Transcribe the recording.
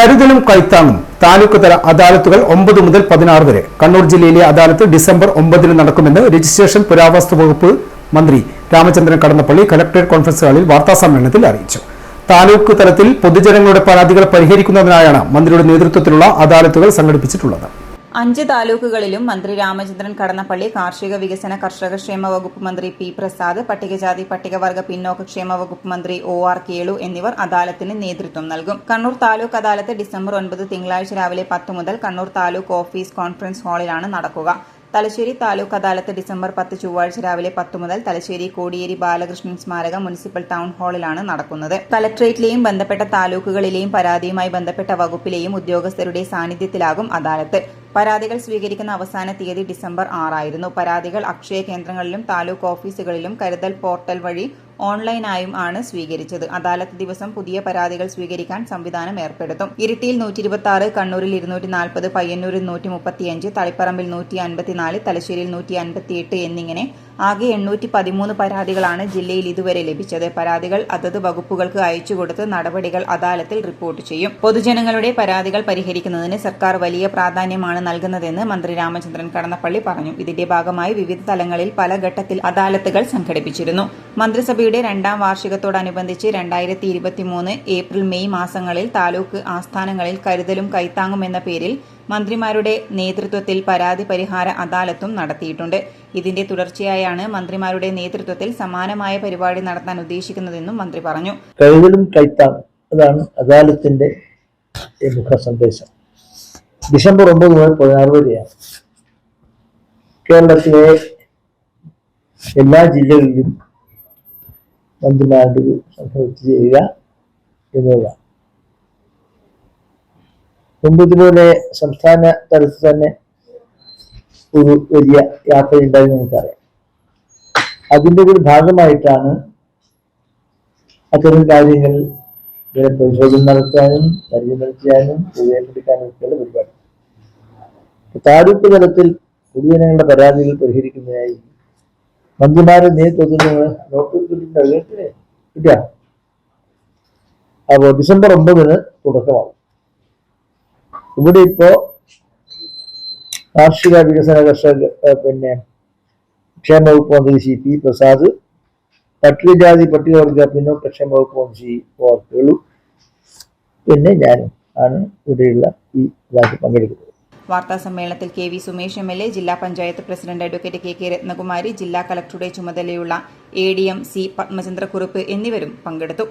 കരുതലും കൈത്താങ്ങും താലൂക്ക് തല അദാലത്തുകൾ 9 മുതൽ 16 വരെ കണ്ണൂർ ജില്ലയിലെ അദാലത്ത് ഡിസംബർ 9 നടക്കുമെന്ന് രജിസ്ട്രേഷൻ പുരാവസ്തു വകുപ്പ് മന്ത്രി രാമചന്ദ്രൻ കടന്നപ്പള്ളി കലക്ടറേറ്റ് കോൺഫറൻസ് ഹാളിൽ വാർത്താസമ്മേളനത്തിൽ അറിയിച്ചു. താലൂക്ക് തലത്തിൽ പൊതുജനങ്ങളുടെ പരാതികൾ പരിഹരിക്കുന്നതിനായാണ് മന്ത്രിയുടെ നേതൃത്വത്തിലുള്ള അദാലത്തുകൾ സംഘടിപ്പിച്ചിട്ടുള്ളത്. 5 താലൂക്കുകളിലും മന്ത്രി രാമചന്ദ്രൻ കടന്നപ്പള്ളി, കാർഷിക വികസന കർഷകക്ഷേമ വകുപ്പ് മന്ത്രി പി പ്രസാദ്, പട്ടികജാതി പട്ടികവർഗ പിന്നോക്കക്ഷേമ വകുപ്പ് മന്ത്രി OR കേളു എന്നിവർ അദാലത്തിന് നേതൃത്വം നൽകും. കണ്ണൂർ താലൂക്ക് അദാലത്ത് ഡിസംബർ 9 തിങ്കളാഴ്ച രാവിലെ 10 മുതൽ കണ്ണൂർ താലൂക്ക് ഓഫീസ് കോൺഫറൻസ് ഹാളിലാണ് നടക്കുക. തലശ്ശേരി താലൂക്ക് അദാലത്ത് ഡിസംബർ 10 ചൊവ്വാഴ്ച രാവിലെ 10 മുതൽ തലശ്ശേരി കോടിയേരി ബാലകൃഷ്ണൻ സ്മാരക മുനിസിപ്പൽ ടൗൺ ഹാളിലാണ് നടക്കുന്നത്. കലക്ടറേറ്റിലെയും ബന്ധപ്പെട്ട താലൂക്കുകളിലെയും പരാതിയുമായി ബന്ധപ്പെട്ട വകുപ്പിലെയും ഉദ്യോഗസ്ഥരുടെ സാന്നിധ്യത്തിലാകും അദാലത്ത്. പരാതികൾ സ്വീകരിക്കുന്ന അവസാന തീയതി ഡിസംബർ 6 ആയിരുന്നു. പരാതികൾ അക്ഷയ കേന്ദ്രങ്ങളിലും താലൂക്ക് ഓഫീസുകളിലും കരുതൽ പോർട്ടൽ വഴി ഓൺലൈനായും ആണ് സ്വീകരിച്ചത്. അദാലത്ത് ദിവസം പുതിയ പരാതികൾ സ്വീകരിക്കാൻ സംവിധാനം ഏർപ്പെടുത്തും. ഇരിട്ടിയിൽ 126, കണ്ണൂരിൽ 240, പയ്യന്നൂരിൽ 135, തളിപ്പറമ്പിൽ 154, തലശ്ശേരിയിൽ 158 എന്നിങ്ങനെ ആകെ 813 പരാതികളാണ് ജില്ലയിൽ ഇതുവരെ ലഭിച്ചത്. പരാതികൾ അതത് വകുപ്പുകൾക്ക് അയച്ചുകൊടുത്ത് നടപടികൾ അദാലത്തിൽ റിപ്പോർട്ട് ചെയ്യും. പൊതുജനങ്ങളുടെ പരാതികൾ പരിഹരിക്കുന്നതിന് സർക്കാർ വലിയ പ്രാധാന്യമാണ് നൽകുന്നതെന്ന് മന്ത്രി രാമചന്ദ്രൻ കടന്നപ്പള്ളി പറഞ്ഞു. ഇതിന്റെ ഭാഗമായി വിവിധ തലങ്ങളിൽ പല ഘട്ടത്തിൽ അദാലത്തുകൾ സംഘടിപ്പിച്ചിരുന്നു. മന്ത്രിസഭയുടെ 2ാം വാർഷികത്തോടനുബന്ധിച്ച് 2023 ഏപ്രിൽ മെയ് മാസങ്ങളിൽ താലൂക്ക് ആസ്ഥാനങ്ങളിൽ കരുതലും കൈത്താങ്ങും എന്ന പേരിൽ മന്ത്രിമാരുടെ നേതൃത്വത്തിൽ പരാതി പരിഹാര അദാലത്തും നടത്തിയിട്ടുണ്ട്. ഇതിന്റെ തുടർച്ചയായാണ് മന്ത്രിമാരുടെ നേതൃത്വത്തിൽ സമാനമായ പരിപാടി നടത്താൻ ഉദ്ദേശിക്കുന്നതെന്നും മന്ത്രി പറഞ്ഞു. കരുതലും കൈത്താങ്ങും അതാണ് അദാലത്തിന്റെ മുഖ സന്ദേശം. ഡിസംബർ 9 മുതൽ 16 വരെയാണ് കേരളത്തിലെ എല്ലാ ജില്ലകളിലും മന്ത്രിമാരുടെ സംഘടിച്ച് ചെയ്യുക എന്നതാണ്. മുമ്പ് ഇതുപോലെ സംസ്ഥാന തലത്തിൽ തന്നെ ഒരു വലിയ യാത്രയുണ്ടായി നമുക്കറിയാം. അതിൻ്റെ ഒരു ഭാഗമായിട്ടാണ് അത്തരം കാര്യങ്ങൾ പരിശോധന നടത്താനും പരിചയം ചെയ്യാനും ഉപയോഗപ്പെടുത്താനും ഒക്കെയുള്ള പരിപാടി. താലൂക്ക് തലത്തിൽ പൊതുജനങ്ങളുടെ പരാതികൾ പരിഹരിക്കുന്നതിനായി മന്ത്രിമാരുടെ നേതൃത്വത്തിൽ നോട്ട് കിട്ടിയ അപ്പോൾ ഡിസംബർ 9 തുടക്കമാകും. ഇവിടെ ഇപ്പോ കാർഷിക വികസന കർഷക ക്ഷേമ വകുപ്പ് മന്ത്രി CP പ്രസാദ്, പട്ടികജാതി പട്ടികവർഗ പിന്നോക്കക്ഷേമ വകുപ്പ് മന്ത്രി OR കേളു, പിന്നെ ഞാനും ആണ് ഇവിടെയുള്ള ഈ ഇതാക്കി പങ്കെടുക്കുന്നത്. വാർത്താ സമ്മേളനത്തിൽ KV സുമേഷ് MLA, ജില്ലാ panchayat president advocate KK Ratnakumari, ജില്ലാ കളക്ടറുടെ ചുമതലയുള്ള ADM C പത്മചന്ദ്രക്കുറുപ്പ് എന്നിവരും പങ്കെടുത്തു.